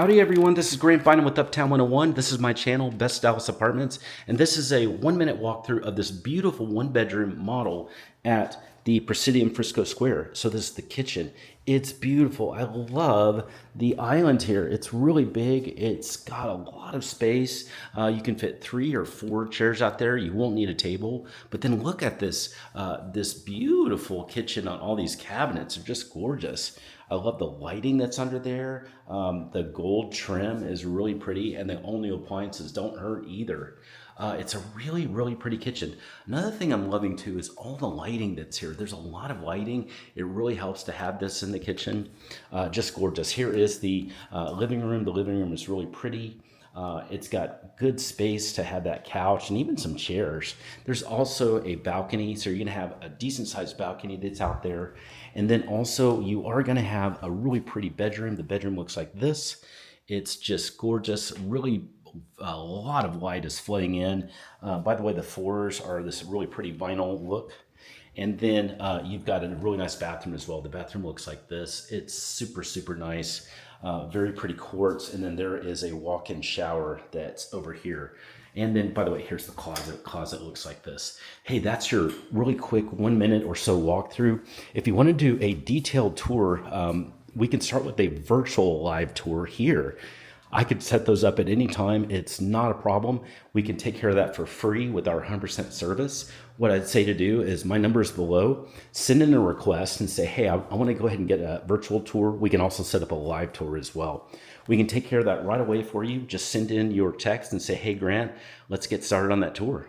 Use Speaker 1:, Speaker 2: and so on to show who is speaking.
Speaker 1: Howdy everyone, this is Grant Bynum with Uptown 101. This is my channel, Best Dallas Apartments, and this is a 1-minute walkthrough of this beautiful one-bedroom model at the Presidium Frisco Square. So this is the kitchen. It's beautiful. I love the island here. It's really big. It's got a lot of space. You can fit 3 or 4 chairs out there. You won't need a table. But then look at this beautiful kitchen on all these cabinets. They're just gorgeous. I love the lighting that's under there. The gold trim is really pretty, and the all-new appliances don't hurt either. It's a really, really pretty kitchen. Another thing I'm loving too is all the lighting that's here. There's a lot of lighting. It really helps to have this in the kitchen. Just gorgeous. Here is the living room. The living room is really pretty. It's got good space to have that couch and even some chairs. There's also a balcony, so you're going to have a decent sized balcony that's out there. And then also you are going to have a really pretty bedroom. The bedroom looks like this. It's just gorgeous. Really a lot of light is flooding in. By the way, the floors are this really pretty vinyl look. And then you've got a really nice bathroom as well. The bathroom looks like this. It's super, super nice. Very pretty quartz. And then there is a walk-in shower that's over here. And then, by the way, here's the closet. Closet looks like this. Hey, that's your really quick 1 minute or so walkthrough. If you want to do a detailed tour, we can start with a virtual live tour here. I could set those up at any time. It's not a problem. We can take care of that for free with our 100% service. What I'd say to do is my number is below. Send in a request and say, hey, I want to go ahead and get a virtual tour. We can also set up a live tour as well. We can take care of that right away for you. Just send in your text and say, hey, Grant, let's get started on that tour.